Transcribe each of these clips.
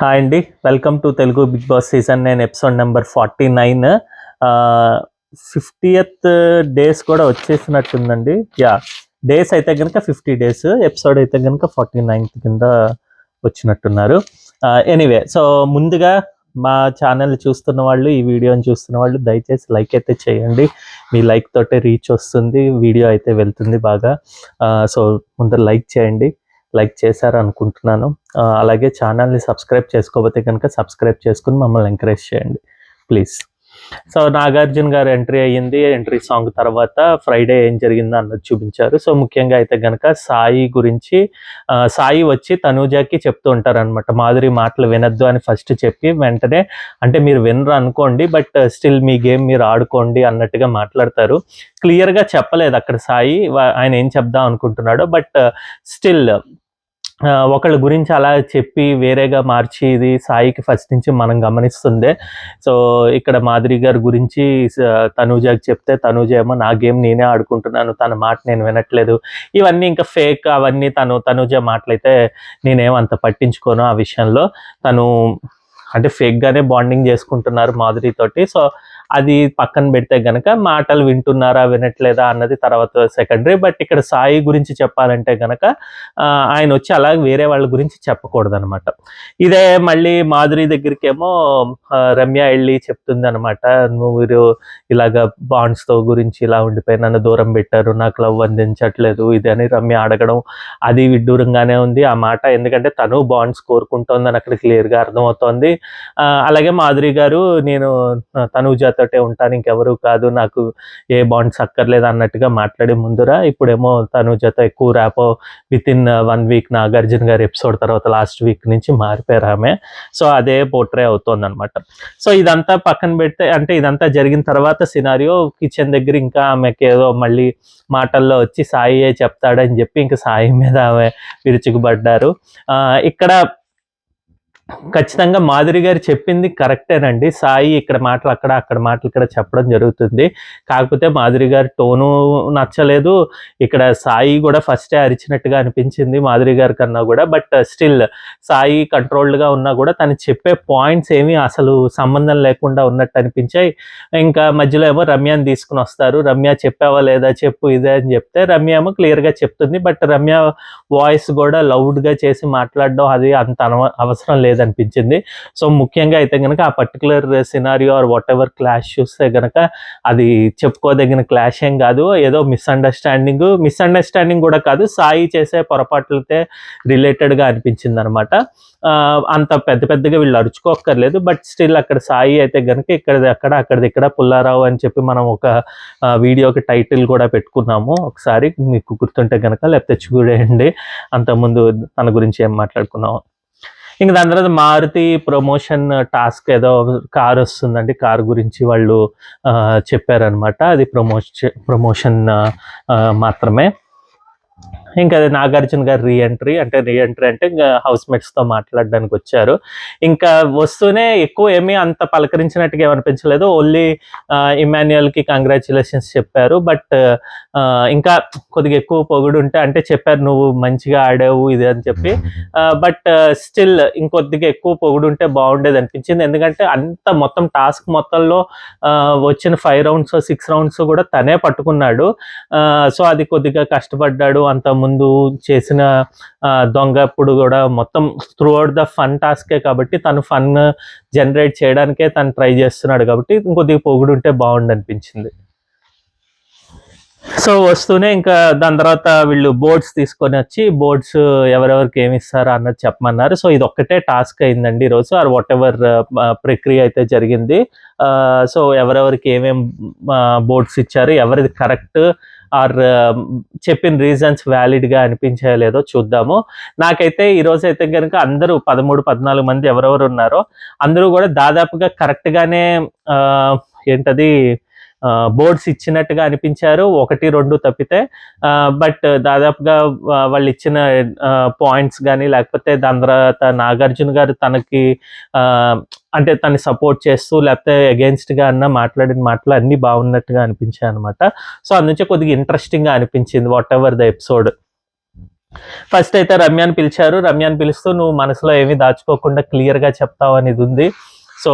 Hi అండి, welcome to Telugu Bigg Boss season 9 episode number 49. 50th days కూడా వచ్చేసినట్టుందండి. Days అయితే కనుక 50 డేస్, ఎపిసోడ్ అయితే కనుక 49th కింద వచ్చినట్టున్నారు. ఎనీవే, సో ముందుగా మా ఛానల్ చూస్తున్న వాళ్ళు, ఈ వీడియోని చూస్తున్న వాళ్ళు దయచేసి లైక్ అయితే చేయండి. మీ లైక్ తోటే రీచ్ వస్తుంది, వీడియో అయితే వెళ్తుంది బాగా. సో ముందర లైక్ చేయండి, లైక్ చేశారు అనుకుంటున్నాను. అలాగే ఛానల్ని సబ్స్క్రైబ్ చేసుకోకపోతే కనుక సబ్స్క్రైబ్ చేసుకుని మమ్మల్ని ఎంకరేజ్ చేయండి ప్లీజ్. సో నాగార్జున గారు ఎంట్రీ అయ్యింది. ఎంట్రీ సాంగ్ తర్వాత ఫ్రైడే ఏం జరిగిందో అన్నది చూపించారు. సో ముఖ్యంగా అయితే కనుక సాయి గురించి, సాయి వచ్చి తనూజాకి చెప్తూ ఉంటారనమాట, మాధురి మాటలు వినొద్దు అని ఫస్ట్ చెప్పి వెంటనే, అంటే మీరు వినరు అనుకోండి బట్ స్టిల్ మీ గేమ్ మీరు ఆడుకోండి అన్నట్టుగా మాట్లాడతారు. క్లియర్గా చెప్పలేదు అక్కడ సాయి ఆయన ఏం చెప్దాం అనుకుంటున్నాడో, బట్ స్టిల్ ఒకళ్ళ గురించి అలా చెప్పి వేరేగా మార్చి ఇది సాయికి ఫస్ట్ నుంచి మనం గమనిస్తుందే. సో ఇక్కడ మాధురి గారి గురించి తనూజాకి చెప్తే తనూజ ఏమో నా గేమ్ నేనే ఆడుకుంటున్నాను, తన మాట నేను వినట్లేదు, ఇవన్నీ ఇంకా ఫేక్, అవన్నీ తనూజ మాటలైతే నేనేమంత పట్టించుకోను ఆ విషయంలో. తను అంటే ఫేక్గానే బాండింగ్ చేసుకుంటున్నారు మాధురితోటి. సో అది పక్కన పెడితే గనక మాటలు వింటున్నారా వినట్లేదా అన్నది తర్వాత సెకండరీ. బట్ ఇక్కడ సాయి గురించి చెప్పాలంటే గనక ఆయన వచ్చి అలా వేరే వాళ్ళ గురించి చెప్పకూడదు అనమాట. ఇదే మళ్ళీ మాధురి దగ్గరికి ఏమో రమ్య వెళ్ళి చెప్తుంది అనమాట, మీరు ఇలాగ బాండ్స్తో గురించి ఇలా ఉండిపోయి నన్ను దూరం పెట్టారు, నాకు లవ్ అందించట్లేదు ఇది అని రమ్య అడగడం, అది విడ్డూరంగానే ఉంది ఆ మాట. ఎందుకంటే తను బాండ్స్ కోరుకుంటోందని అక్కడ క్లియర్గా అర్థమవుతోంది. అలాగే మాధురి గారు నేను తనూజాతోటే ఉంటాను, ఇంకెవరు కాదు, నాకు ఏ బాండ్స్ అక్కర్లేదు అన్నట్టుగా మాట్లాడే ముందర ఇప్పుడేమో తనూజాతో ఎక్కువ rapport with in 1 week Nagarjuna గారి ఎపిసోడ్ తర్వాత లాస్ట్ వీక్ నుంచి మారిపోయారు ఆమె. సో అదే పోర్ట్రే అవుతుంది అనమాట. సో ఇదంతా పక్కన పెడితే, అంటే ఇదంతా జరిగిన తర్వాత సినారియో కిచెన్ దగ్గర ఇంకా ఆమెకి ఏదో మళ్ళీ మాటల్లో వచ్చి సాయి చెప్తాడని చెప్పి ఇంకా సాయి మీద ఆమె విరుచుకుపడ్డారు. ఇక్కడ ఖచ్చితంగా మాధురి గారు చెప్పింది కరెక్టేనండి. సాయి ఇక్కడ మాటలు అక్కడ, అక్కడ మాటలు ఇక్కడ చెప్పడం జరుగుతుంది. కాకపోతే మాధురి గారి టోను నచ్చలేదు. ఇక్కడ సాయి కూడా ఫస్టే అరిచినట్టుగా అనిపించింది మాధురి గారి కన్నా కూడా. బట్ స్టిల్ సాయి కంట్రోల్డ్గా ఉన్నా కూడా తను చెప్పే పాయింట్స్ ఏమీ అసలు సంబంధం లేకుండా ఉన్నట్టు అనిపించాయి. ఇంకా మధ్యలో ఏమో రమ్యని తీసుకుని వస్తారు. రమ్య చెప్పావా లేదా చెప్పు ఇదే అని చెప్తే రమ్య ఏమో క్లియర్గా చెప్తుంది. బట్ రమ్య వాయిస్ కూడా లౌడ్గా చేసి మాట్లాడడం అది అంత అవసరం లేదనిపించింది. సో ముఖ్యంగా అయితే కనుక ఆ particular scenario or whatever clash చూస్తే కనుక అది చెప్పుకోదగిన క్లాష్ ఏం కాదు, ఏదో మిస్అండర్స్టాండింగ్ కూడా కాదు, సాయి చేసే పొరపాట్లతో రిలేటెడ్గా అనిపించింది అనమాట. అంత పెద్దగా వీళ్ళు అరుచుకోక్కర్లేదు. బట్ స్టిల్ అక్కడ సాయి అయితే కనుక ఇక్కడిది అక్కడ, అక్కడిది ఇక్కడ పుల్లారావు అని చెప్పి మనం ఒక వీడియోకి టైటిల్ కూడా పెట్టుకున్నాము ఒకసారి, మీకు గుర్తుంటే కనుక, లేకపోతే చూడండి అంతకుముందు తన గురించి ఏం మాట్లాడుకున్నాము. ఇంక దాని తర్వాత మారుతి ప్రమోషన్ టాస్క్ ఏదో కార్ వస్తుందండి, కార్ గురించి వాళ్ళు చెప్పారనమాట. అది ప్రమోషన్ మాత్రమే. ఇంకా అది నాగార్జున గారు రీఎంట్రీ అంటే ఇంకా హౌస్ మేట్స్తో మాట్లాడడానికి వచ్చారు. ఇంకా వస్తూనే ఎక్కువ ఏమీ అంత పలకరించినట్టుగా ఏమనిపించలేదు. ఓన్లీ ఇమాన్యుయల్కి కంగ్రాచులేషన్స్ చెప్పారు. బట్ ఇంకా కొద్దిగా ఎక్కువ పొగుడుంటే, అంటే చెప్పారు నువ్వు మంచిగా ఆడావు ఇది అని చెప్పి. బట్ స్టిల్ ఇంకొద్దిగా ఎక్కువ పొగుడుంటే బాగుండేది అనిపించింది. ఎందుకంటే అంత మొత్తం టాస్క్ మొత్తంలో వచ్చిన 5 rounds 6 rounds కూడా తనే పట్టుకున్నాడు. సో అది కొద్దిగా కష్టపడ్డాడు. అంత ముందు చేసిన దొంగప్పుడు కూడా మొత్తం త్రూ అవుట్ ద ఫన్ టాస్కే కాబట్టి తను ఫన్ జనరేట్ చేయడానికే తను ట్రై చేస్తున్నాడు కాబట్టి ఇంకొద్దిగా పొగుడు ఉంటే బాగుండు అనిపించింది. సో వస్తూనే ఇంకా దాని తర్వాత వీళ్ళు బోర్డ్స్ తీసుకొని వచ్చి బోర్డ్స్ ఎవరెవరికి ఏమి ఇస్తారో అన్నది చెప్పమన్నారు. సో ఇది ఒక్కటే టాస్క్ అయిందండి ఈరోజు, ఆర్ వాట్ ఎవర్ ప్రక్రియ అయితే జరిగింది. సో ఎవరెవరికి ఏమేం బోర్డ్స్ ఇచ్చారు, ఎవరిది కరెక్ట్ ఆర్ చెప్పిన రీజన్స్ వ్యాలిడ్గా అనిపించలేదో చూద్దాము. నాకైతే ఈరోజు అయితే కనుక అందరూ 13-14 మంది ఎవరెవరు ఉన్నారో అందరూ కూడా దాదాపుగా కరెక్ట్గానే ఏంటది బోర్డ్స్ ఇచ్చినట్టుగా అనిపించారు, 1-2 తప్పితే. బట్ దాదాపుగా వాళ్ళు ఇచ్చిన పాయింట్స్ కానీ, లేకపోతే దాని తర్వాత నాగార్జున గారు తనకి అంటే తను సపోర్ట్ చేస్తూ లేకపోతే అగెయిన్స్ట్గా అన్న మాట్లాడిన మాటలు అన్నీ బాగున్నట్టుగా అనిపించాయి అనమాట. సో అందుకే కొద్దిగా ఇంట్రెస్టింగ్గా అనిపించింది what ever the episode. First అయితే రమ్యాని పిలిచారు. రమ్యాని పిలుస్తూ నువ్వు మనసులో ఏమీ దాచుకోకుండా క్లియర్‌గా చెప్తావు అనేది ఉంది. సో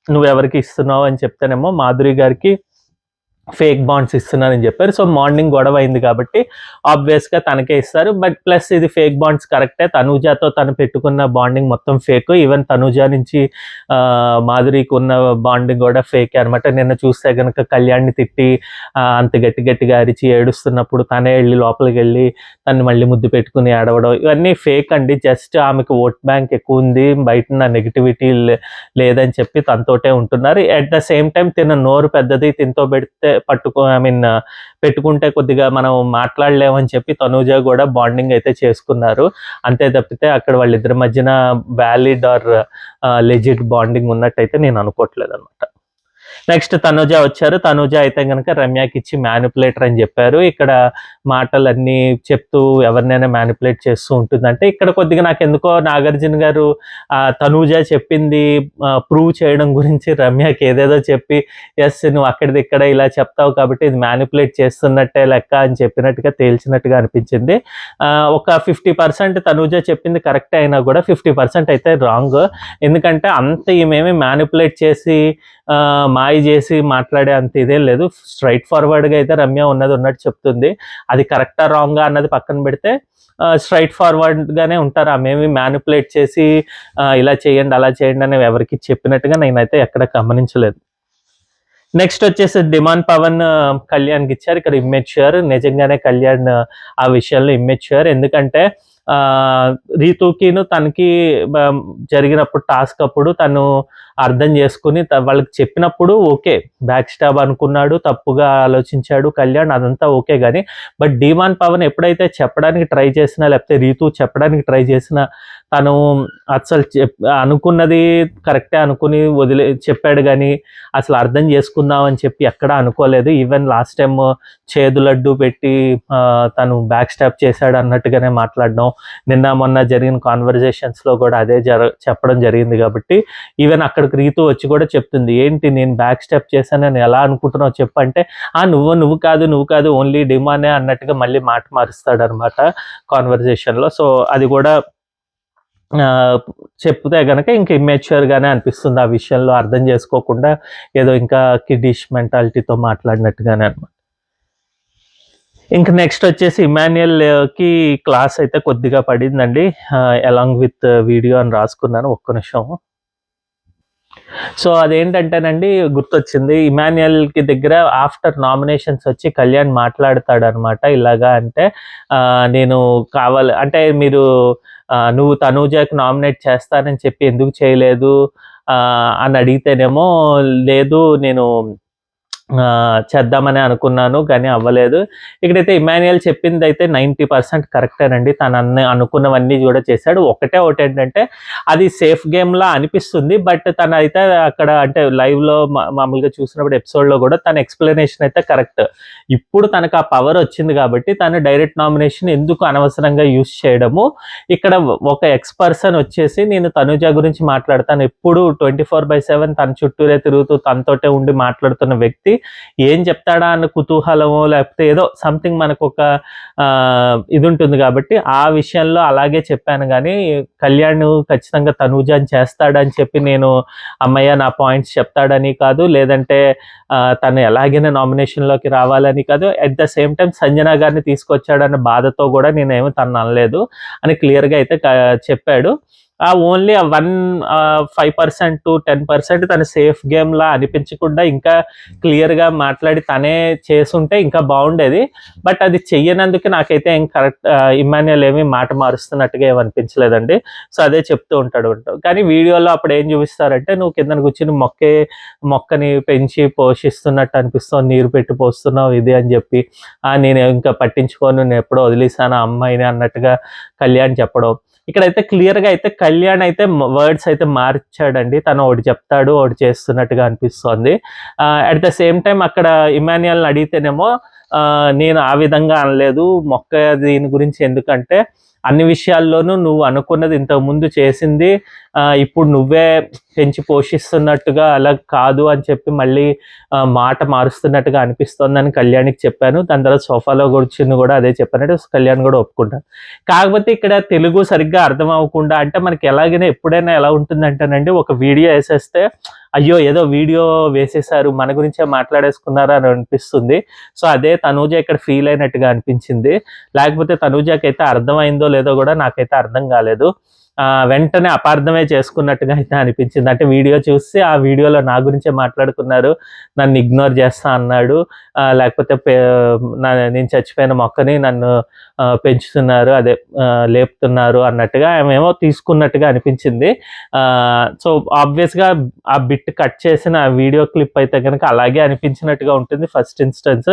నువ్వెవరికి ఇస్తున్నావు అని చెప్తేనేమో మాధురి గారికి ఫేక్ బాండ్స్ ఇస్తున్నానని చెప్పారు. సో మార్నింగ్ గొడవ అయింది కాబట్టి ఆబ్వియస్‌గా తనకే ఇస్తారు. బట్ ప్లస్ ఇది ఫేక్ బాండ్స్ కరెక్టే. తనూజాతో తను పెట్టుకున్న బాండింగ్ మొత్తం ఫేక్. ఈవెన్ తనూజ నుంచి మాధురికి ఉన్న బాండింగ్ కూడా ఫేకే అనమాట. నిన్న చూస్తే గనక కళ్యాణ్‌ని తిట్టి అంత గట్టిగా అరిచి ఏడుస్తున్నప్పుడు తనే ఎళ్లి లోపలికెళ్ళి తన్ని మళ్ళీ ముద్దు పెట్టుకొని ఏడవడం ఇవన్నీ ఫేక్ అండి. జస్ట్ ఆమెకు ఓట్ బ్యాంక్ ఎక్కువుంది. బయట నెగటివిటీ లేదని చెప్పి తనతోటే ఉంటున్నారు. ఎట్ ద సేమ్ టైమ్ తిన నోరు పెద్దది. తినతో పెడితే పెట్టుకుంటే కొద్దిగా మనం మాట్లాడలేమని చెప్పి తనూజ కూడా బాండింగ్ అయితే చేసుకున్నారు. అంతే తప్పితే అక్కడ వాళ్ళిద్దరి మధ్యన వ్యాలిడ్ ఆర్ లెజిట్ బాండింగ్ ఉన్నట్టయితే నేను అనుకోవట్లేదనమాట. నెక్స్ట్ తనూజ వచ్చారు. తనూజ అయితే గనక రమ్యకి ఇచ్చి మ్యానిపులేటర్ అని చెప్పారు. ఇక్కడ మాటలన్నీ చెప్తూ ఎవరినైనా మ్యానిపులేట్ చేస్తూ ఉంటుందంటే ఇక్కడ కొద్దిగా నాకెందుకో నాగార్జున గారు తనూజ చెప్పింది ప్రూవ్ చేయడం గురించి రమ్యకి ఏదేదో చెప్పి ఎస్ నువ్వు అక్కడిది ఇక్కడ ఇలా చెప్తావు కాబట్టి ఇది మ్యానిపులేట్ చేస్తున్నట్టే లెక్క అని చెప్పినట్టుగా తేల్చినట్టుగా అనిపించింది. ఒక 50% తనూజ చెప్పింది కరెక్టే అయినా కూడా 50% అయితే రాంగ్. ఎందుకంటే అంత ఈమెమి మ్యానిపులేట్ చేసి మాయ చేసి మాట్లాడే అంత ఇదేం లేదు. స్ట్రైట్ ఫార్వర్డ్గా అయితే రమ్య ఉన్నట్టు చెప్తుంది. అది కరెక్టా రాంగా అన్నది పక్కన పెడితే స్ట్రైట్ ఫార్వర్డ్గానే ఉంటారు. ఆమెమి మ్యానిపులేట్ చేసి ఇలా చేయండి అలా చేయండి అని ఎవరికి చెప్పినట్టుగా నేనైతే ఎక్కడ గమనించలేదు. నెక్స్ట్ వచ్చేసి డిమాండ్ పవన్ కళ్యాణ్కి ఇచ్చారు. ఇక్కడ ఇమ్మెచ్యూర్. నిజంగానే కళ్యాణ్ ఆ విషయంలో ఇమ్మెచ్యూర్. ఎందుకంటే రీతుకిను తనకి జరిగినప్పుడు టాస్క్ అప్పుడు తను అర్థం చేసుకుని వాళ్ళకి చెప్పినప్పుడు ఓకే బ్యాక్ స్టాబ్ అనుకున్నాడు, తప్పుగా ఆలోచించాడు కళ్యాణ్, అదంతా ఓకే. కానీ బట్ డిమాండ్ పవన్ ఎప్పుడైతే చెప్పడానికి ట్రై చేసినా లేకపోతే రీతు చెప్పడానికి ట్రై చేసినా తను అసలు అనుకున్నది కరెక్టే అనుకుని చెప్పాడు. కానీ అసలు అర్థం చేసుకుందాం అని చెప్పి ఎక్కడా అనుకోలేదు. ఈవెన్ లాస్ట్ టైం చేదు లడ్డు పెట్టి తను బ్యాక్ స్టాప్ చేశాడు అన్నట్టుగానే మాట్లాడడం, నిన్న మొన్న జరిగిన కాన్వర్జేషన్స్లో కూడా అదే చెప్పడం జరిగింది. కాబట్టి ఈవెన్ అక్కడికి రీతు వచ్చి కూడా చెప్తుంది, ఏంటి నేను బ్యాక్ స్టెప్ చేశానని ఎలా అనుకుంటున్నావు చెప్పంటే నువ్వు కాదు ఓన్లీ డిమానే అన్నట్టుగా మళ్ళీ మాట మారుస్తాడు అనమాట కాన్వర్జేషన్లో. సో అది కూడా చెప్తే కనుక ఇంక ఇమ్మెచ్యూర్గానే అనిపిస్తుంది. ఆ విషయంలో అర్థం చేసుకోకుండా ఏదో ఇంకా కిడ్డిష్ మెంటాలిటీతో మాట్లాడినట్టుగానే అనమాట. ఇంక నెక్స్ట్ వచ్చేసి ఇమాన్యుయల్కి క్లాస్ అయితే కొద్దిగా పడిందండి. అలాంగ్ విత్ వీడియో అని రాసుకున్నాను, ఒక్క నిమిషం. సో అదేంటంటేనండి గుర్తొచ్చింది, ఇమాన్యుయల్కి దగ్గర ఆఫ్టర్ నామినేషన్స్ వచ్చి కళ్యాణ్ మాట్లాడతాడు అనమాట. ఇలాగా అంటే నేను అంటే మీరు నువ్వు తనూజకి నామినేట్ చేస్తానని చెప్పి ఎందుకు చేయలేదు అని అడిగితేనేమో లేదు నేను చేద్దామని అనుకున్నాను కానీ అవ్వలేదు. ఇక్కడైతే ఇమాన్యుయల్ చెప్పింది అయితే 90% కరెక్టేనండి. తను అనుకున్నవన్నీ కూడా చేశాడు. ఒకటి ఏంటంటే అది సేఫ్ గేమ్లా అనిపిస్తుంది. బట్ తను అయితే అక్కడ అంటే లైవ్లో మామూలుగా చూసినప్పుడు ఎపిసోడ్లో కూడా తన ఎక్స్ప్లెనేషన్ అయితే కరెక్ట్. ఇప్పుడు తనకు ఆ పవర్ వచ్చింది కాబట్టి తను డైరెక్ట్ నామినేషన్ ఎందుకు అనవసరంగా యూజ్ చేయడము. ఇక్కడ ఒక ఎక్స్-పర్సన్ వచ్చేసి నేను తనూజ గురించి మాట్లాడతాను, ఎప్పుడు 24/7 తన చుట్టూరే తిరుగుతూ తనతోటే ఉండి మాట్లాడుతున్న వ్యక్తి ఏం చెప్తాడా అన్న కుతూహలమో లేకపోతే ఏదో సంథింగ్ మనకు ఒక ఇది ఉంటుంది కాబట్టి ఆ విషయంలో అలాగే చెప్పాను. కానీ కళ్యాణ్ ఖచ్చితంగా తనూజని చేస్తాడని చెప్పి నేను అమ్మయ్య నా పాయింట్స్ చెప్తాడని కాదు, లేదంటే తను ఎలాగైనా నామినేషన్లోకి రావాలని కాదు. At the same time Sanjana గారిని తీసుకొచ్చాడన్న బాధతో కూడా నేనేమో తను అనలేదు అని క్లియర్గా అయితే చెప్పాడు. ఓన్లీ 5% to 10% తన సేఫ్ గేమ్లా అనిపించకుండా ఇంకా క్లియర్గా మాట్లాడి తనే చేసుంటే ఇంకా బాగుండేది. బట్ అది చెయ్యనందుకు నాకైతే ఏం కరెక్ట్ ఇమాన్యుయల్ ఏమీ మాట మారుస్తున్నట్టుగా ఏమనిపించలేదండి. సో అదే చెప్తూ ఉంటాడు. కానీ వీడియోలో అప్పుడు ఏం చూపిస్తారంటే నువ్వు కిందన కూర్చుని మొక్కని పెంచి పోషిస్తున్నట్టు అనిపిస్తావు, నీరు పెట్టి పోస్తున్నావు ఇది అని చెప్పి నేను ఇంకా పట్టించుకోను, నేను ఎప్పుడో వదిలేసాను అమ్మాయిని అన్నట్టుగా కళ్యాణ్ చెప్పడం. ఇక్కడైతే క్లియర్గా అయితే కళ్యాణ్ అయితే వర్డ్స్ అయితే మార్చాడండి. తను ఒకటి చెప్తాడు ఒకటి చేస్తున్నట్టుగా అనిపిస్తోంది. అట్ ద సేమ్ టైం అక్కడ ఇమాన్యుయల్ని అడిగితేనేమో నేను ఆ విధంగా అనలేదు, దీని గురించి ఎందుకంటే అన్ని విషయాల్లోనూ నువ్వు అనుకున్నది ఇంతకుముందు చేసింది ఇప్పుడు నువ్వే పెంచి పోషిస్తున్నట్టుగా అలా కాదు అని చెప్పి మళ్ళీ మాట మారుస్తున్నట్టుగా అనిపిస్తోందని కళ్యాణ్కి చెప్పాను. దాని తర్వాత సోఫాలో కూర్చుని కూడా అదే చెప్పానంటే కళ్యాణ్ కూడా ఒప్పుకుంటాను. కాకపోతే ఇక్కడ తెలుగు సరిగ్గా అర్థం అవ్వకుండా, అంటే మనకి ఎలాగైనా ఎప్పుడైనా ఎలా ఉంటుందంటేనండి, ఒక వీడియో వేసేస్తే అయ్యో ఏదో వీడియో వేసేసారు మన గురించే మాట్లాడేసుకున్నారు అని అనిపిస్తుంది. సో అదే తనూజ ఇక్కడ ఫీల్ అయినట్టుగా అనిపించింది. లేకపోతే తనూజకి అయితే అర్థమైందో లేదో కూడా నాకైతే అర్థం కాలేదు. వెంటనే అపార్థమే చేసుకున్నట్టుగా అయితే అనిపించింది. అంటే వీడియో చూసి ఆ వీడియోలో నా గురించే మాట్లాడుకున్నారు, నన్ను ఇగ్నోర్ చేస్తా అన్నాడు, లేకపోతే నేను చచ్చిపోయిన మొక్కని నన్ను పెంచుతున్నారు, అదే లేపుతున్నారు అన్నట్టుగా ఆమెమో తీసుకున్నట్టుగా అనిపించింది. సో ఆబ్వియస్గా ఆ బిట్ కట్ చేసిన వీడియో క్లిప్ అయితే కనుక అలాగే అనిపించినట్టుగా ఉంటుంది ఫస్ట్ ఇన్స్టెన్స్.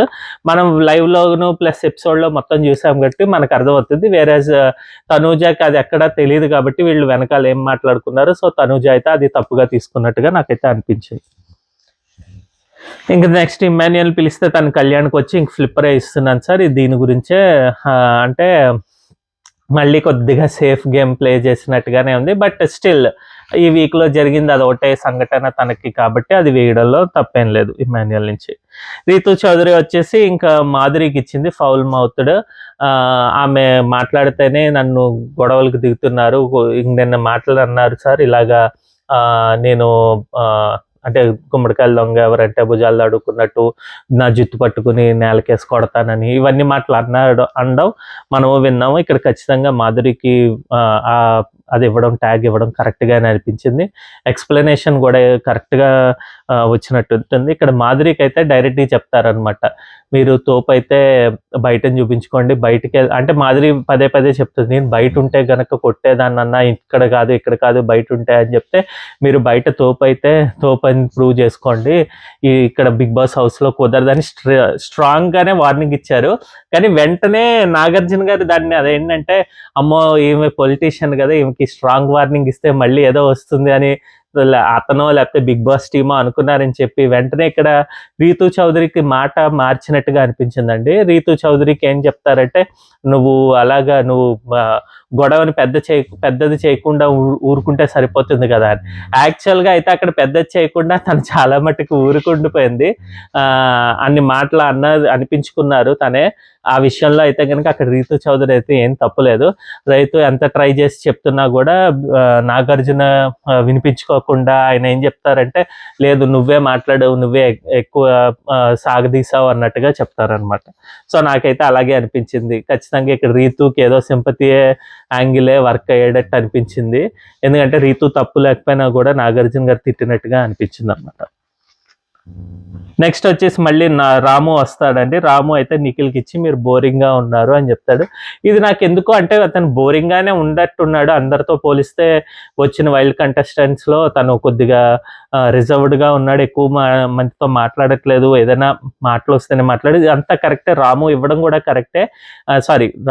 మనం లైవ్లోను ప్లస్ ఎపిసోడ్లో మొత్తం చూసాం కాబట్టి మనకు అర్థమవుతుంది. వేరే తనూజకి అది ఎక్కడా తెలియదు కాబట్టి వీళ్ళు వెనకాల ఏం మాట్లాడుకున్నారు. సో తనూజ అయితే అది తప్పుగా తీసుకున్నట్టుగా నాకైతే అనిపించింది. ఇంకా నెక్స్ట్ ఇమాన్యుయల్ పిలిస్తే తను కళ్యాణ్కి వచ్చి ఇంక ఫ్లిప్పరే ఇస్తున్నాను సార్, ఇది దీని గురించే, అంటే మళ్ళీ కొద్దిగా సేఫ్ గేమ్ ప్లే చేసినట్టుగానే ఉంది. బట్ స్టిల్ ఈ వీక్లో జరిగింది అది ఒకటే సంఘటన తనకి కాబట్టి అది వేయడంలో తప్పేం లేదు ఇమాన్యుయల్ నుంచి. రీతు చౌదరి వచ్చేసి ఇంకా మాధురికి ఇచ్చింది ఫౌల్ మౌత్డ్. ఆమె మాట్లాడితేనే నన్ను గొడవలకు దిగుతున్నారు, నిన్న మాటలు అన్నారు సార్ ఇలాగా, నేను అంటే గుమ్మడికాయలు దొంగ ఎవరంటే భుజాలు అడుక్కున్నట్టు నా జుట్టు పట్టుకుని నేలకేసి కొడతానని ఇవన్నీ మాటలు అనడం మనము విన్నాము. ఇక్కడ ఖచ్చితంగా మాధురికి అది ఇవ్వడం, ట్యాగ్ ఇవ్వడం కరెక్ట్గానే అనిపించింది. ఎక్స్ప్లెనేషన్ కూడా కరెక్ట్గా వచ్చినట్టు ఉంటుంది. ఇక్కడ మాధురికి అయితే డైరెక్ట్గా చెప్తారనమాట, మీరు తోపు అయితే బయటని చూపించుకోండి, బయటికి అంటే మాధురి పదే పదే చెప్తుంది, నేను బయట ఉంటే గనక కొట్టేదాన్నన్నా, ఇక్కడ కాదు బయట ఉంటే అని చెప్తే, మీరు బయట తోపు అయితే తోపు అని ప్రూవ్ చేసుకోండి, ఇక్కడ బిగ్ బాస్ హౌస్లో కుదరదని స్ట్రాంగ్గానే వార్నింగ్ ఇచ్చారు. కానీ వెంటనే నాగార్జున గారు దాన్ని అదేంటంటే, అమ్మో ఈమె పొలిటీషియన్ కదా, ఈమెకి స్ట్రాంగ్ వార్నింగ్ ఇస్తే మళ్ళీ ఏదో వస్తుంది అని అతనో లేకపోతే బిగ్ బాస్ టీమో అనుకున్నారని చెప్పి వెంటనే ఇక్కడ రీతు చౌదరికి మాట మార్చినట్టుగా అనిపించిందండి. రీతు చౌదరికి ఏం చెప్తారంటే, నువ్వు అలాగా నువ్వు గొడవని పెద్దది చేయకుండా ఊరుకుంటే సరిపోతుంది కదా అని. యాక్చువల్గా అయితే అక్కడ పెద్దది చేయకుండా తను చాలా మట్టుకు ఊరుకుండిపోయింది. అన్ని మాటలు అనిపించుకున్నారు తనే. ఆ విషయంలో అయితే కనుక అక్కడ రీతు చౌదరి అయితే ఏం తప్పులేదు. రైతు ఎంత ట్రై చేసి చెప్తున్నా కూడా నాగార్జున వినిపించుకోకుండా ఆయన ఏం చెప్తారంటే, లేదు నువ్వే మాట్లాడవు, నువ్వే ఎక్కువ సాగదీసావు అన్నట్టుగా చెప్తారనమాట. సో నాకైతే అలాగే అనిపించింది. ఖచ్చితంగా ఇక్కడ రీతుకి ఏదో సింపతియే యాంగిలే వర్క్ అయ్యేటట్టు అనిపించింది. ఎందుకంటే రీతు తప్పు లేకపోయినా కూడా నాగార్జున గారు తిట్టినట్టుగా అనిపించింది అనమాట. నెక్స్ట్ వచ్చేసి మళ్ళీ రాము వస్తాడండి. రాము అయితే నిఖిల్కి ఇచ్చి మీరు బోరింగ్గా ఉన్నారు అని చెప్తాడు. ఇది నాకు ఎందుకో అంటే అతను బోరింగ్గానే ఉన్నట్టున్నాడు. అందరితో పోలిస్తే వచ్చిన వైల్డ్ కంటెస్టెంట్స్లో తను కొద్దిగా రిజర్వ్డ్గా ఉన్నాడు, ఎక్కువ మందితో మాట్లాడట్లేదు, ఏదైనా మాటలు వస్తేనే ఇది అంతా కరెక్టే. రాము ఇవ్వడం కూడా కరెక్టే,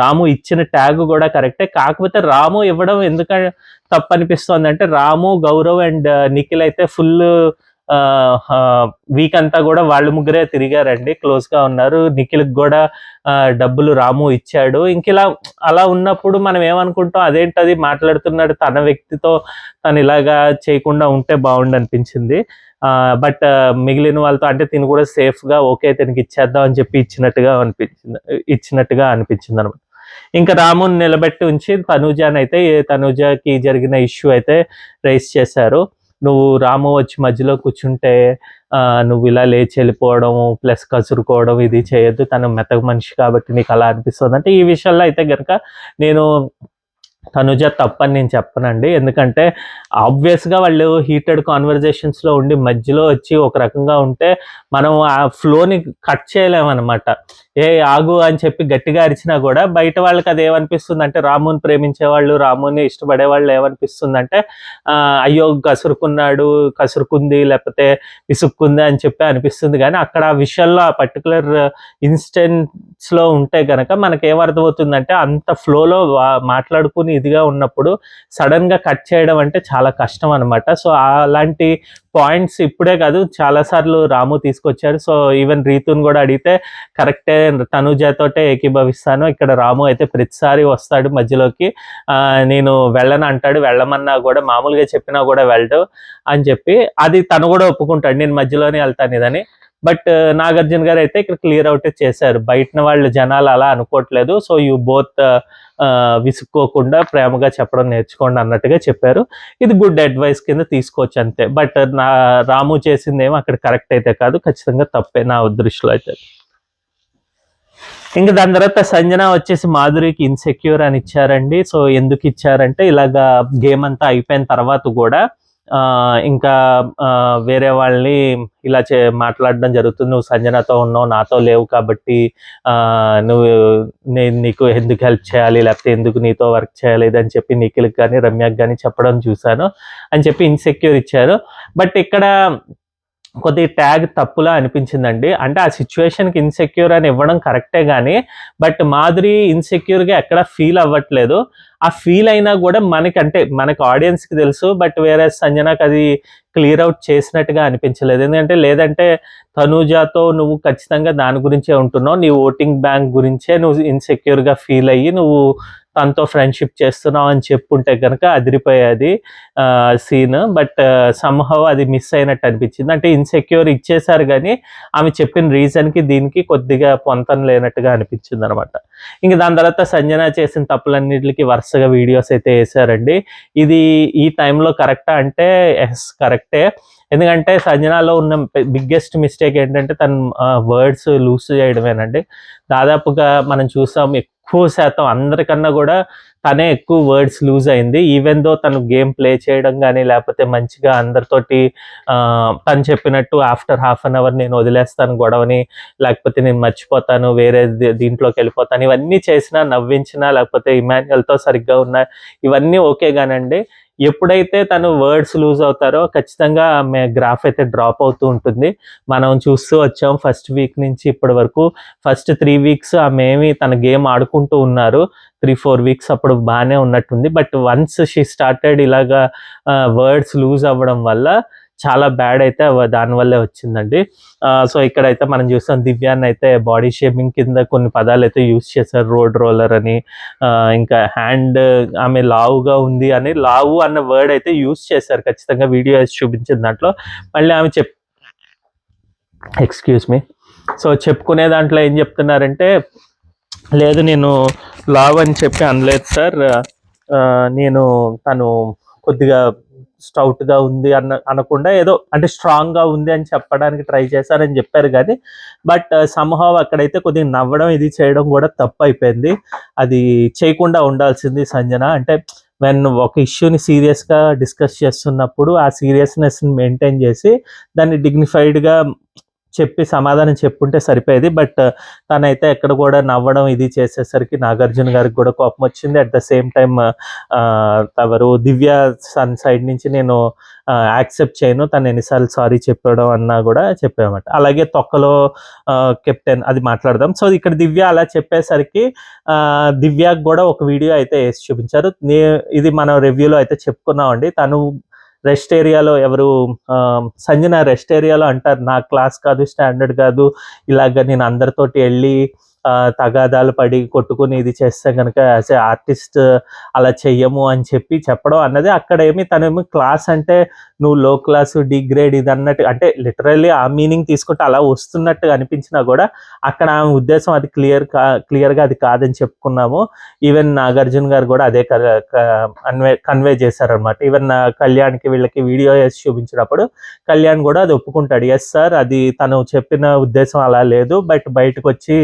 రాము ఇచ్చిన ట్యాగ్ కూడా కరెక్టే. కాకపోతే రాము ఇవ్వడం ఎందుకు తప్పు అనిపిస్తుంది అంటే, రాము, గౌరవ్ అండ్ నిఖిల్ అయితే ఫుల్ వీక్ అంతా కూడా వాళ్ళు ముగ్గురే తిరిగారండి, క్లోజ్గా ఉన్నారు. నిఖిల్కి కూడా డబ్బులు రాము ఇచ్చాడు. ఇంకిలా అలా ఉన్నప్పుడు మనం ఏమనుకుంటాం, అదేంటది మాట్లాడుతున్నాడు తన వ్యక్తితో, తను ఇలాగా చేయకుండా ఉంటే బాగుండు అనిపించింది. బట్ మిగిలిన వాళ్ళతో అంటే తిను కూడా సేఫ్గా ఓకే తినకి ఇచ్చేద్దాం అని చెప్పి ఇచ్చినట్టుగా అనిపించింది అనమాట. ఇంకా రాముని నిలబెట్టి ఉంచి తనూజకి జరిగిన ఇష్యూ అయితే రైస్ చేశారు. నువ్వు రాము వచ్చి మధ్యలో కూర్చుంటే నువ్వు ఇలా లేచి వెళ్ళిపోవడం ప్లస్ కసురుకోవడం ఇది చేయొద్దు, తను మెతక మనిషి కాబట్టి నీకు అలా అనిపిస్తుంది అంటే, ఈ విషయంలో అయితే కనుక నేను తనుజ తప్పని నేను చెప్పనండి. ఎందుకంటే ఆబ్వియస్గా వాళ్ళు హీటెడ్ కాన్వర్జేషన్స్లో ఉండి మధ్యలో వచ్చి ఒక రకంగా ఉంటే మనం ఆ ఫ్లోని కట్ చేయలేమన్నమాట. ఆగు అని చెప్పి గట్టిగా అరిచినా కూడా బయట వాళ్ళకి అది ఏమనిపిస్తుంది అంటే, రాముని ప్రేమించేవాళ్ళు, రాముని ఇష్టపడే వాళ్ళు ఏమనిపిస్తుందంటే, అయ్యో కసురుకుంది లేకపోతే విసుక్కుంది అని చెప్పి అనిపిస్తుంది. కానీ అక్కడ ఆ విషయంలో ఆ పర్టికులర్ ఇన్స్టెంట్స్లో ఉంటే కనుక మనకి ఏమర్థమవుతుందంటే, అంత ఫ్లోలో మాట్లాడుకుని ఇదిగా ఉన్నప్పుడు సడన్ గా కట్ చేయడం అంటే చాలా కష్టం అనమాట. సో అలాంటి పాయింట్స్ ఇప్పుడే కాదు చాలా సార్లు రాము తీసుకొచ్చాడు. సో ఈవెన్ రీతుని కూడా అడిగితే కరెక్టే, తనుజతోటే ఏకీభవిస్తాను. ఇక్కడ రాము అయితే ప్రతిసారి వస్తాడు మధ్యలోకి, నేను వెళ్ళను అంటాడు, వెళ్ళమన్నా కూడా మామూలుగా చెప్పినా కూడా వెళ్ళడు అని చెప్పి అది తను కూడా ఒప్పుకుంటాడు, నేను మధ్యలోనే వెళ్తాను ఇదని. బట్ నాగార్జున గారు అయితే ఇక్కడ క్లియర్ అవుట్ చేశారు, బయట వాళ్ళు జనాలు అలా అనుకోవట్లేదు, సో యూ బోత్ విసుక్కోకుండా ప్రేమగా చెప్పడం నేర్చుకోండి అన్నట్టుగా చెప్పారు. ఇది గుడ్ అడ్వైస్ కింద తీసుకోవచ్చు అంతే. బట్ నా రాము చేసింది ఏమో అక్కడ కరెక్ట్ అయితే కాదు, ఖచ్చితంగా తప్పే నా దృష్టిలో అయితే. ఇంకా దాని తర్వాత సంజన వచ్చేసి మాధురికి ఇన్సెక్యూర్ అని ఇచ్చారండి. సో ఎందుకు ఇచ్చారంటే ఇలాగా గేమ్ అంతా అయిపోయిన తర్వాత కూడా ఇంకా వేరే వాళ్ళని ఇలా మాట్లాడడం జరుగుతుంది, నువ్వు సంజనతో ఉన్నావు నాతో లేవు కాబట్టి నువ్వు నేను నీకు ఎందుకు హెల్ప్ చేయాలి, లేకపోతే ఎందుకు నీతో వర్క్ చేయాలి అని చెప్పి నిఖిల్కి కానీ రమ్యకి కానీ చెప్పడం చూశాను అని చెప్పి ఇన్సెక్యూర్ ఇచ్చారు. బట్ ఇక్కడ కొద్దిగా ట్యాగ్ తప్పులా అనిపించిందండి. అంటే ఆ సిచ్యువేషన్కి ఇన్సెక్యూర్ అని ఇవ్వడం కరెక్టే కానీ బట్ మాధురి ఇన్సెక్యూర్గా ఎక్కడ ఫీల్ అవ్వట్లేదు. ఆ ఫీల్ అయినా కూడా అంటే మనకి ఆడియన్స్కి తెలుసు, బట్ వేరే సంజనకు అది క్లియర్ అవుట్ చేసినట్టుగా అనిపించలేదు. ఎందుకంటే లేదంటే తనూజాతో నువ్వు ఖచ్చితంగా దాని గురించే ఉంటున్నావు, నీ ఓటింగ్ బ్యాంక్ గురించే నువ్వు ఇన్సెక్యూర్గా ఫీల్ అయ్యి నువ్వు తనతో ఫ్రెండ్షిప్ చేస్తున్నావు అని చెప్పుంటే కనుక అదిరిపోయేది సీన్. బట్ సమ్హౌ అది మిస్ అయినట్టు అనిపించింది. అంటే ఇన్సెక్యూర్ ఇచ్చేసారు కానీ ఆమె చెప్పిన రీజన్కి దీనికి కొద్దిగా పొంతన లేనట్టుగా అనిపించింది అనమాట. ఇంక దాని తర్వాత సంజన చేసిన తప్పులన్నిటికి వరుసగా వీడియోస్ అయితే వేసారండి. ఇది ఈ టైంలో కరెక్టా అంటే ఎస్ కరెక్టే. ఎందుకంటే సంజనాలో ఉన్న బిగ్గెస్ట్ మిస్టేక్ ఏంటంటే తన వర్డ్స్ లూజ్ చేయడమేనండి. దాదాపుగా మనం చూసాం ఎక్కువ శాతం అందరికన్నా కూడా తనే ఎక్కువ వర్డ్స్ లూజ్ అయింది. ఈవెన్ దో తను గేమ్ ప్లే చేయడం కానీ లేకపోతే మంచిగా అందరితోటి తను చెప్పినట్టు ఆఫ్టర్ హాఫ్ అన్ అవర్ నేను వదిలేస్తాను గొడవని, లేకపోతే నేను మర్చిపోతాను వేరే దీంట్లోకి వెళ్ళిపోతాను, ఇవన్నీ చేసినా నవ్వించినా లేకపోతే ఇమాన్యుయల్తో సరిగ్గా ఉన్నా ఇవన్నీ ఓకే కానండి. ఎప్పుడైతే తను వర్డ్స్ లూజ్ అవుతారో ఖచ్చితంగా ఆమె గ్రాఫ్ అయితే డ్రాప్ అవుతూ ఉంటుంది. మనం చూస్తూ వచ్చాం ఫస్ట్ వీక్ నుంచి ఇప్పటి వరకు. ఫస్ట్ 3 వీక్స్ ఆమె ఏమి తన గేమ్ ఆడుకుంటూ ఉన్నారు, 3-4 వీక్స్ అప్పుడు బాగానే ఉన్నట్టుంది. బట్ వన్స్ షీ స్టార్టెడ్ ఇలాగా వర్డ్స్ లూజ్ అవ్వడం వల్ల చాలా బ్యాడ్ అయితే దానివల్లే వచ్చిందండి. సో ఇక్కడైతే మనం చూస్తాం దివ్యాన్ని అయితే బాడీ షేమింగ్ కింద కొన్ని పదాలు అయితే యూజ్ చేశారు, రోడ్ రోలర్ అని, ఇంకా హ్యాండ్ ఆమె లావుగా ఉంది అని లావు అన్న వర్డ్ అయితే యూజ్ చేశారు ఖచ్చితంగా వీడియో చూపించిన దాంట్లో. మళ్ళీ ఆమె ఎక్స్క్యూజ్ మీ, సో చెప్పుకునే దాంట్లో ఏం చెప్తున్నారంటే లేదు నేను లావ్ అని చెప్పి అనలేదు సార్, నేను తను కొద్దిగా స్టౌట్గా ఉంది అనకుండా ఏదో అంటే స్ట్రాంగ్గా ఉంది అని చెప్పడానికి ట్రై చేశారని చెప్పారు. కానీ బట్ సమ్హౌ అక్కడైతే కొద్దిగా నవ్వడం ఇది చేయడం కూడా తప్పు అయిపోయింది. అది చేయకుండా ఉండాల్సింది సంజన. అంటే ఒక ఇష్యూని సీరియస్గా డిస్కస్ చేస్తున్నప్పుడు ఆ సీరియస్నెస్ని మెయింటైన్ చేసి దాన్ని డిగ్నిఫైడ్గా చెప్పి సమాధానం చెప్పుంటే సరిపోయేది. బట్ తనైతే ఎక్కడ కూడా నవ్వడం ఇది చేసేసరికి నాగార్జున గారికి కూడా కోపం వచ్చింది. అట్ ద సేమ్ టైం ఎవరు దివ్య సైడ్ నుంచి నేను యాక్సెప్ట్ చేయను, తను ఎన్నిసార్లు సారీ చెప్పడం అన్నా కూడా చెప్పామన్నమాట. అలాగే తొక్కలో కెప్టెన్ అది మాట్లాడదాం. సో ఇక్కడ దివ్య అలా చెప్పేసరికి దివ్యకు కూడా ఒక వీడియో అయితే వేసి చూపించారు. ఇది మనం రివ్యూలో అయితే చెప్పుకున్నామండి. తను రెస్ట్ ఏరియాలో సంజన రెస్ట్ ఏరియాలో అంటారు నా క్లాస్ కాదు, స్టాండర్డ్ కాదు, ఇలాగ నేను అందరితోటి వెళ్ళి తగాదాలు పడి కొట్టుకుని ఇది చేస్తే కనుక యాజ్ ఏ ఆర్టిస్ట్ అలా చెయ్యము అని చెప్పడం అన్నది అక్కడ తనేమి క్లాస్ అంటే నువ్వు లో క్లాస్ డిగ్రేడ్ ఇది అన్నట్టు, అంటే ఆ మీనింగ్ తీసుకుంటే అలా వస్తున్నట్టుగా అనిపించినా కూడా అక్కడ ఆమె ఉద్దేశం అది క్లియర్గా అది కాదని చెప్పుకున్నాము. ఈవెన్ నాగార్జున గారు కూడా అదే కన్వే చేశారనమాట. ఈవెన్ కళ్యాణ్కి వీళ్ళకి వీడియో వేసి చూపించినప్పుడు కళ్యాణ్ కూడా అది ఒప్పుకుంటాడు, ఎస్ సార్ అది తను చెప్పిన ఉద్దేశం అలా లేదు, బట్ బయటకు వచ్చి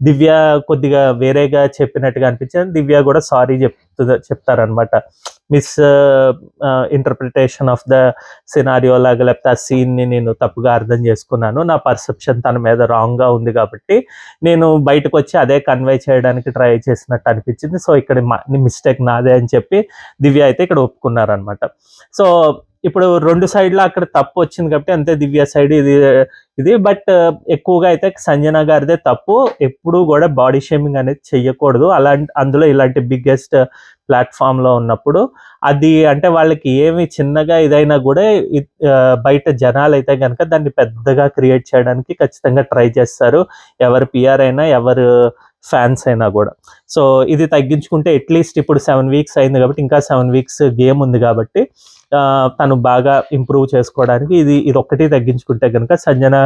దివ్య కొద్దిగా వేరేగా చెప్పినట్టుగా అనిపించింది. దివ్య కూడా సారీ చెప్తారనమాట, miss interpretation of the scenario లాగా, లేకపోతే ఆ సీన్ని నేను తప్పుగా అర్థం చేసుకున్నాను, నా పర్సెప్షన్ తన మీద రాంగ్గా ఉంది కాబట్టి నేను బయటకు వచ్చి అదే కన్వే చేయడానికి ట్రై చేసినట్టు అనిపించింది. సో ఇక్కడ మిస్టేక్ నాదే అని చెప్పి దివ్య అయితే ఇక్కడ ఒప్పుకున్నారనమాట. సో ఇప్పుడు 2 సైడ్లో అక్కడ తప్పు వచ్చింది కాబట్టి అంతే దివ్య సైడ్ ఇది. బట్ ఎక్కువగా అయితే సంజన గారిదే తప్పు. ఎప్పుడూ కూడా బాడీ షేమింగ్ అనేది చెయ్యకూడదు. అందులో ఇలాంటి బిగ్గెస్ట్ ప్లాట్ఫామ్లో ఉన్నప్పుడు. అది అంటే వాళ్ళకి ఏమి చిన్నగా ఇదైనా కూడా బయట జనాలు అయితే కనుక దాన్ని పెద్దగా క్రియేట్ చేయడానికి ఖచ్చితంగా ట్రై చేస్తారు, ఎవరు పిఆర్ అయినా ఎవరు ఫ్యాన్స్ అయినా కూడా. సో ఇది తగ్గించుకుంటే అట్లీస్ట్ ఇప్పుడు 7 వీక్స్ అయింది కాబట్టి ఇంకా 7 వీక్స్ గేమ్ ఉంది కాబట్టి తను బాగా ఇంప్రూవ్ చేసుకోవడానికి ఇది ఒక్కటి తగ్గించుకుంటే కనుక సంజన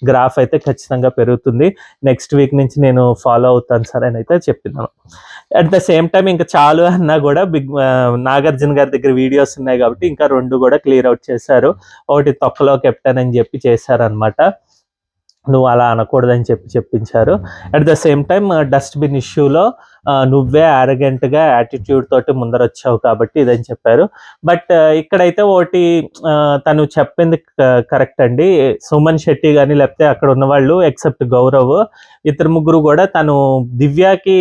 గ్రాఫ్ అయితే ఖచ్చితంగా పెరుగుతుంది. నెక్స్ట్ వీక్ నుంచి నేను ఫాలో అవుతాను సార్ అని అయితే చెప్పినాను. అట్ ద సేమ్ టైం ఇంకా చాలు అన్నా కూడా నాగార్జున గారి దగ్గర వీడియోస్ ఉన్నాయి కాబట్టి ఇంకా 2 కూడా క్లియర్ అవుట్ చేశారు. ఒకటి తొక్కలో కెప్టెన్ అని చెప్పి చేశారనమాట, నువ్వు అలా అనకూడదని చెప్పించారు. At the same time dustbin ఇష్యూలో నువ్వే యారగెంట్గా యాటిట్యూడ్ తోటి ముందరొచ్చావు కాబట్టి ఇదని చెప్పారు. బట్ ఇక్కడైతే ఒకటి తను చెప్పింది కరెక్ట్ అండి. సుమన్ శెట్టి కానీ లేకపోతే అక్కడ ఉన్న వాళ్ళు ఎక్సెప్ట్ గౌరవ్ ఇద్దరు ముగ్గురు కూడా తను దివ్యాకి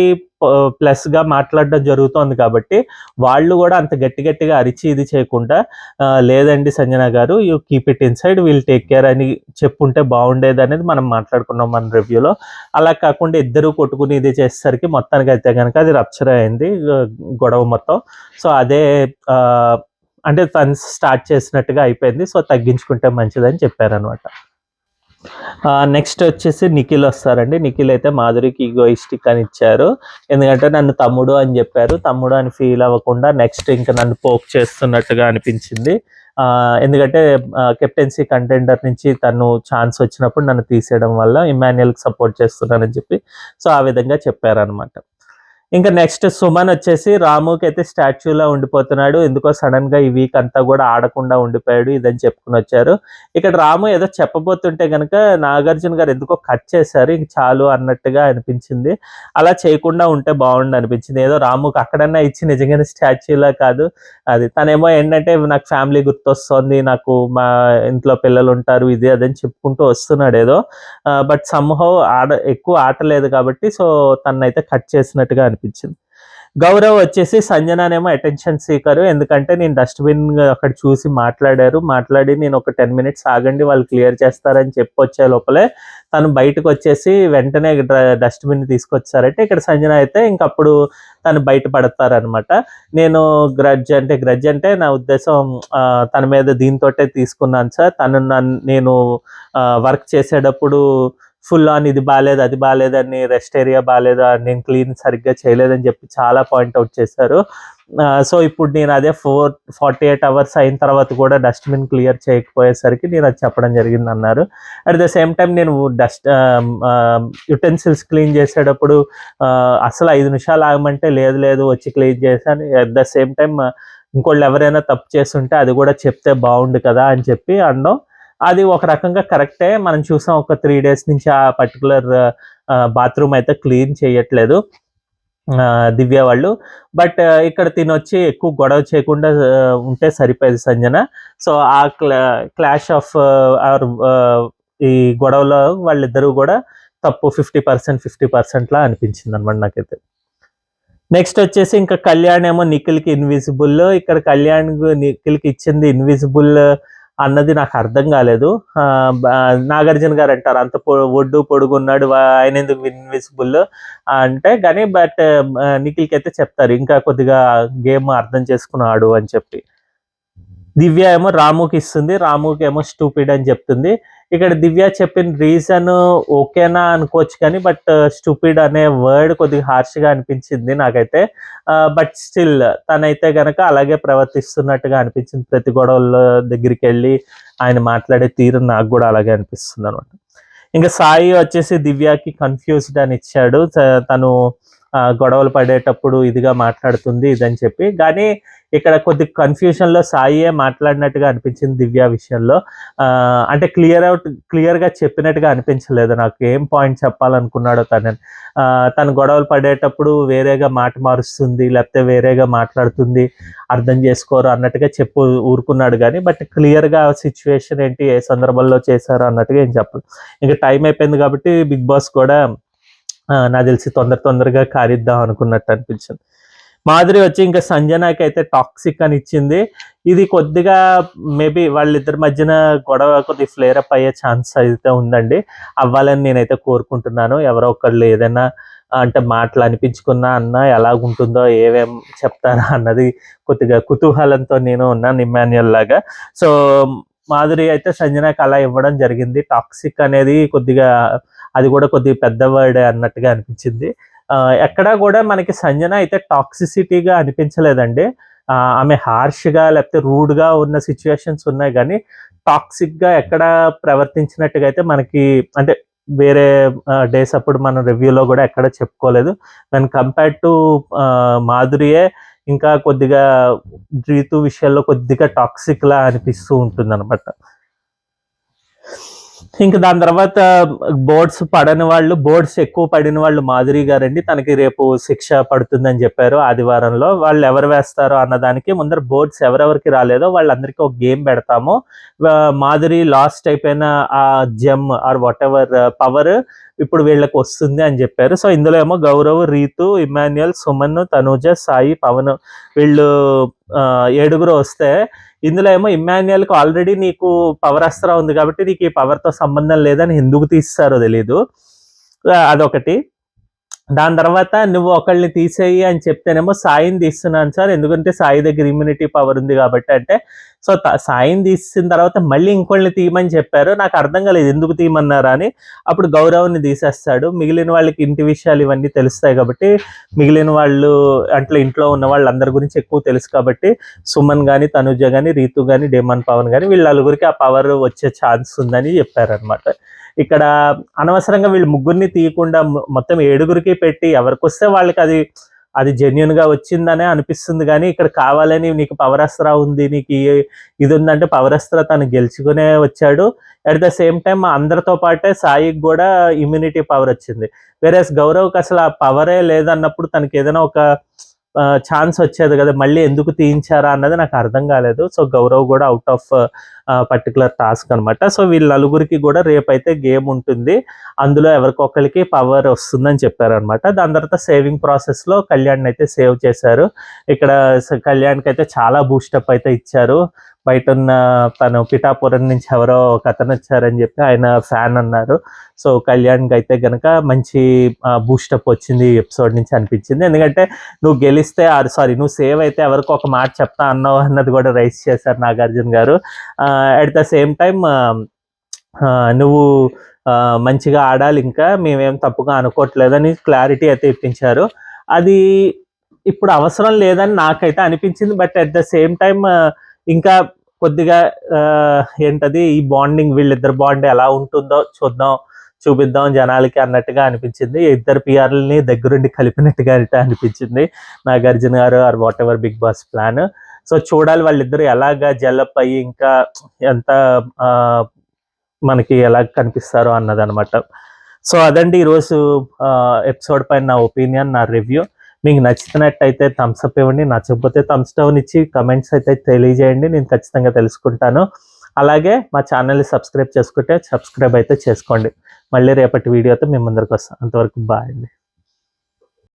ప్లస్గా మాట్లాడడం జరుగుతోంది కాబట్టి వాళ్ళు కూడా అంత గట్టిగా అరిచి ఇది చేయకుండా లేదండి సంజన గారు, you keep it inside, will take care అని చెప్పుంటే బాగుండేది అనేది మనం మాట్లాడుకున్నాం మన రివ్యూలో. అలా కాకుండా ఇద్దరు కొట్టుకుని ఇది చేసేసరికి మొత్తానికి అయితే కనుక అది రప్చర్ అయింది గొడవ మొత్తం. సో అదే అంటే తను స్టార్ట్ చేసినట్టుగా అయిపోయింది. సో తగ్గించుకుంటే మంచిదని చెప్పారనమాట. నెక్స్ట్ వచ్చేసి నిఖిల్ వస్తారండి. నిఖిల్ అయితే మాధురికి ఈగోయిస్టిక్ అని ఇచ్చారు, ఎందుకంటే నన్ను తమ్ముడు అని చెప్పారు. తమ్ముడు అని ఫీల్ అవ్వకుండా నెక్స్ట్ ఇంకా నన్ను పోక్ చేస్తున్నట్టుగా అనిపించింది. ఎందుకంటే కెప్టెన్సీ కంటెండర్ నుంచి తను ఛాన్స్ వచ్చినప్పుడు నన్ను తీసేయడం వల్ల ఇమాన్యుయల్కి సపోర్ట్ చేస్తున్నానని చెప్పి సో ఆ విధంగా చెప్పారనమాట. ఇంకా నెక్స్ట్ సుమన్ వచ్చేసి రాముకి అయితే స్టాచ్యూలా ఉండిపోతున్నాడు, ఎందుకో సడన్ గా ఈ వీక్ అంతా కూడా ఆడకుండా ఉండిపోయాడు ఇదని చెప్పుకుని వచ్చారు. ఇక్కడ రాము ఏదో చెప్పబోతుంటే కనుక నాగార్జున గారు ఎందుకో కట్ చేశారు, ఇంక చాలు అన్నట్టుగా అనిపించింది. అలా చేయకుండా ఉంటే బాగుండు అనిపించింది. ఏదో రాముకి అక్కడన్నా ఇచ్చి నిజంగానే స్టాచ్యూలా కాదు అది. తనేమో ఏంటంటే నాకు ఫ్యామిలీ గుర్తొస్తుంది, నాకు మా ఇంట్లో పిల్లలు ఉంటారు, ఇది అదని చెప్పుకుంటూ వస్తున్నాడు ఏదో. బట్ సమ్హౌ ఎక్కువ ఆటలేదు కాబట్టి సో తనైతే కట్ చేసినట్టుగా అనిపించింది. గౌరవ్ వచ్చేసి సంజనానేమో అటెన్షన్ సీకర్, ఎందుకంటే నేను డస్ట్బిన్ అక్కడ చూసి మాట్లాడి నేను ఒక 10 minutes ఆగండి వాళ్ళు క్లియర్ చేస్తారని చెప్పి వచ్చే లోపలే తను బయటకు వచ్చేసి వెంటనే డస్ట్బిన్ తీసుకొచ్చారంటే ఇక్కడ సంజన అయితే ఇంకప్పుడు తను బయటపడతారనమాట. నేను గ్రడ్జ్ అంటే నా ఉద్దేశం తన మీద దీంతోటే తీసుకున్నాను సార్, నేను వర్క్ చేసేటప్పుడు ఫుల్ ఆన్ ఇది బాగాలేదు అది బాగాలేదని, రెస్ట్ ఏరియా బాగాలేదు, నేను క్లీన్ సరిగ్గా చేయలేదని చెప్పి చాలా పాయింట్అవుట్ చేశారు. సో ఇప్పుడు నేను అదే 48 hours అయిన తర్వాత కూడా డస్ట్బిన్ క్లియర్ చేయకపోయేసరికి నేను అది చెప్పడం జరిగింది అన్నారు. అట్ ద సేమ్ టైం నేను యుటెన్సిల్స్ క్లీన్ చేసేటప్పుడు అసలు 5 నిమిషాలు ఆగమంటే లేదు వచ్చి క్లీన్ చేశాను. అట్ ద సేమ్ టైం ఇంకోళ్ళు ఎవరైనా తప్పు చేస్తుంటే అది కూడా చెప్తే బాగుండు కదా అని చెప్పి అన్నాం. అది ఒక రకంగా కరెక్టే. మనం చూసాం ఒక 3 days నుంచి ఆ పర్టికులర్ బాత్రూమ్ అయితే క్లీన్ చేయట్లేదు దివ్య వాళ్ళు. బట్ ఇక్కడ తినొచ్చి ఎక్కువ గొడవ చేయకుండా ఉంటే సరిపోయేది సంజన. సో ఆ క్లాష్ ఆఫ్ ఈ గొడవలో వాళ్ళిద్దరూ కూడా తప్పు 50% లా అనిపించింది అనమాట నాకైతే. నెక్స్ట్ వచ్చేసి ఇంకా కళ్యాణ్ ఏమో నిఖిల్కి ఇన్విజిబుల్, ఇక్కడ కళ్యాణ్ నిఖిల్కి ఇచ్చింది ఇన్విజిబుల్ అన్నది నాకు అర్థం కాలేదు. నాగార్జున గారు అంటారు అంత పొడుగున్నాడు ఆయన ఎందుకు ఇన్విజిబుల్ అంటే కానీ, బట్ నిఖిల్కి అయితే చెప్తారు ఇంకా కొద్దిగా గేమ్ అర్థం చేసుకున్నాడు అని చెప్పి. దివ్య ఏమో రాముకి ఇస్తుంది, రాముకి ఏమో స్టూపిడ్ అని చెప్తుంది. ఇక్కడ దివ్య చెప్పిన రీజన్ ఓకేనా అనుకోవచ్చు కానీ బట్ స్టూపిడ్ అనే వర్డ్ కొద్దిగా హార్ష్గా అనిపించింది నాకైతే. బట్ స్టిల్ తనైతే గనక అలాగే ప్రవర్తిస్తున్నట్టుగా అనిపించింది, ప్రతి గొడవల దగ్గరికి వెళ్ళి ఆయన మాట్లాడే తీరు నాకు కూడా అలాగే అనిపిస్తుంది అనమాట. ఇంకా సాయి వచ్చేసి దివ్యకి కన్ఫ్యూజ్డ్ అని ఇచ్చాడు, తను గొడవలు పడేటప్పుడు ఇదిగా మాట్లాడుతుంది ఇదని చెప్పి. కానీ ఇక్కడ కొద్ది కన్ఫ్యూజన్లో సాయియే మాట్లాడినట్టుగా అనిపించింది దివ్య విషయంలో. అంటే క్లియర్గా చెప్పినట్టుగా అనిపించలేదు నాకు, ఏం పాయింట్ చెప్పాలనుకున్నాడో తను గొడవలు పడేటప్పుడు వేరేగా మాట మారుస్తుంది లేకపోతే వేరేగా మాట్లాడుతుంది, అర్థం చేసుకోరు అన్నట్టుగా ఊరుకున్నాడు కానీ బట్ క్లియర్గా సిచ్యువేషన్ ఏంటి ఏ సందర్భంలో చేశారు అన్నట్టుగా ఏం చెప్పదు. ఇంకా టైం అయిపోయింది కాబట్టి బిగ్ బాస్ కూడా నాకు తెలిసి తొందరగా కారిద్దాం అనుకున్నట్టు అనిపించింది. మాధురి వచ్చి ఇంకా సంజనాకి అయితే టాక్సిక్ అని ఇచ్చింది. ఇది కొద్దిగా మేబీ వాళ్ళిద్దరి మధ్యన గొడవ కొద్దిగా ఫ్లేర్ అప్ అయ్యే ఛాన్స్ అయితే ఉందండి. అవ్వాలని నేనైతే కోరుకుంటున్నాను. ఎవరో ఒకళ్ళు ఏదైనా అంటే మాటలు అనిపించుకున్నా అన్న ఎలాగుంటుందో ఏమేం చెప్తారా అన్నది కొద్దిగా కుతూహలంతో నేను ఉన్నాను ఇమ్మాన్యుయల్ లాగా. సో మాధురి అయితే సంజనాకి అలా ఇవ్వడం జరిగింది. టాక్సిక్ అనేది కొద్దిగా అది కూడా కొద్దిగా పెద్ద వర్డ్ అన్నట్టుగా అనిపించింది. ఎక్కడా కూడా మనకి సంజన అయితే టాక్సిసిటీగా అనిపించలేదండి. ఆమె హార్ష్గా లేకపోతే రూడ్గా ఉన్న సిచ్యువేషన్స్ ఉన్నాయి, కానీ టాక్సిక్గా ఎక్కడ ప్రవర్తించినట్టుగా అయితే మనకి అంటే వేరే డేస్ అప్పుడు మనం రివ్యూలో కూడా ఎక్కడ చెప్పుకోలేదు. దాని కంపేర్డ్ టు మాధురియే ఇంకా కొద్దిగా రీతు విషయాల్లో కొద్దిగా టాక్సిక్ లా అనిపిస్తూ ఉంటుంది అనమాట. ఇంకా దాని తర్వాత బోర్డ్స్ ఎక్కువ పడిన వాళ్ళు మాధురి గారండి. తనకి రేపు శిక్ష పడుతుందని చెప్పారు ఆదివారంలో. వాళ్ళు ఎవరు వేస్తారో అన్నదానికి ముందర బోర్డ్స్ ఎవరెవరికి రాలేదో వాళ్ళందరికీ ఒక గేమ్ పెడతాము. మాధురి లాస్ట్ అయిపోయిన ఆ gem or whatever power ఇప్పుడు వీళ్ళకి వస్తుంది అని చెప్పారు. సో ఇందులో ఏమో గౌరవ్, రీతు, ఇమాన్యుయల్, సుమన్, తనూజ, సాయి, పవన్ వీళ్ళు 7 వస్తే, ఇందులో ఏమో ఇమ్మాన్యుయల్కి ఆల్రెడీ నీకు పవర్ అస్త్రా ఉంది కాబట్టి నీకు ఈ పవర్తో సంబంధం లేదని ఎందుకు తీస్తారో తెలీదు. అదొకటి. దాని తర్వాత నువ్వు ఒకళ్ళని తీసేయి అని చెప్తేనేమో సాయిని తీస్తున్నాను సార్, ఎందుకంటే సాయి దగ్గర ఇమ్యూనిటీ పవర్ ఉంది కాబట్టి అంటే. సో సాయిని తీసిన తర్వాత మళ్ళీ ఇంకోళ్ళని తీయమని చెప్పారు. నాకు అర్థం కాలేదు ఎందుకు తీయమన్నారా అని. అప్పుడు గౌరవ్ని తీసేస్తాడు. మిగిలిన వాళ్ళకి ఇంటి విషయాలు ఇవన్నీ తెలుస్తాయి కాబట్టి, మిగిలిన వాళ్ళు అంటే ఇంట్లో ఉన్న వాళ్ళందరి గురించి ఎక్కువ తెలుసు కాబట్టి సుమన్ కానీ, తనుజ కానీ, రీతు కానీ, డేమన్ పవన్ కానీ వీళ్ళ నలుగురికి ఆ పవర్ వచ్చే ఛాన్స్ ఉందని చెప్పారనమాట. ఇక్కడ అనవసరంగా వీళ్ళు ముగ్గురిని తీయకుండా మొత్తం 7 పెట్టి ఎవరికి వస్తే వాళ్ళకి అది జెన్యున్ గా వచ్చిందనే అనిపిస్తుంది. కానీ ఇక్కడ కావాలని నీకు పవర్ అస్త్రా ఉంది, నీకు ఇది ఉందంటే పవర్ అస్త్రా తను గెలుచుకునే వచ్చాడు. అట్ ద సేమ్ టైం అందరితో పాటే సాయికి కూడా ఇమ్యూనిటీ పవర్ వచ్చింది. వేరేస్ గౌరవ్కి అసలు ఆ పవరే లేదన్నప్పుడు తనకి ఏదైనా ఒక ఛాన్స్ వచ్చేది కదా, మళ్ళీ ఎందుకు తీయించారా అన్నది నాకు అర్థం కాలేదు. సో గౌరవ్ కూడా అవుట్ ఆఫ్ పర్టికులర్ టాస్క్ అనమాట. సో వీళ్ళ నలుగురికి కూడా రేపైతే గేమ్ ఉంటుంది, అందులో ఎవరికొకరికి పవర్ వస్తుందని చెప్పారనమాట. దాని తర్వాత సేవింగ్ ప్రాసెస్లో కళ్యాణ్ అయితే సేవ్ చేశారు. ఇక్కడ కళ్యాణ్కి అయితే చాలా బూస్టప్ అయితే ఇచ్చారు. బయట ఉన్న తను పిఠాపురం నుంచి ఎవరో ఒక అతను వచ్చారని చెప్పి ఆయన ఫ్యాన్ అన్నారు. సో కళ్యాణ్కి అయితే గనక మంచి బూస్టప్ వచ్చింది ఈ ఎపిసోడ్ నుంచి అనిపించింది. ఎందుకంటే నువ్వు గెలిస్తే నువ్వు సేవ్ అయితే ఎవరికి ఒక మాట చెప్తా అన్నావు అన్నది కూడా రైస్ చేశారు నాగార్జున గారు. అట్ ద సేమ్ టైం నువ్వు మంచిగా ఆడాలి, ఇంకా మేమేం తప్పుగా అనుకోవట్లేదని క్లారిటీ అయితే ఇప్పించారు. అది ఇప్పుడు అవసరం లేదని నాకైతే అనిపించింది. But at the same time ఇంకా కొద్దిగా ఏంటది ఈ బాండింగ్, వీళ్ళిద్దరు బాండ్ ఎలా ఉంటుందో చూపిద్దాం జనాలకి అన్నట్టుగా అనిపించింది. ఇద్దరు పిఆర్లని దగ్గరుండి కలిపినట్టుగా అయితే అనిపించింది నాగార్జున గారు or whatever Bigg Boss plan. So చూడాలి వాళ్ళిద్దరు ఎలాగా జెలప్ అయ్యి ఇంకా ఎంత మనకి ఎలా కనిపిస్తారో అన్నదనమాట. సో అదండి ఈరోజు ఎపిసోడ్ పైన నా ఒపీనియన్, నా రివ్యూ. మీకు నచ్చినట్టయితే థమ్స్ అప్ ఇవ్వండి, నచ్చకపోతే థమ్స్ డౌన్ ఇచ్చి కమెంట్స్ అయితే తెలియజేయండి, నేను ఖచ్చితంగా తెలుసుకుంటాను. అలాగే మా ఛానల్ని సబ్స్క్రైబ్ అయితే చేసుకోండి. మళ్ళీ రేపటి వీడియోతో మేము ముందరికి వస్తాం. అంతవరకు బాయ్ అండి.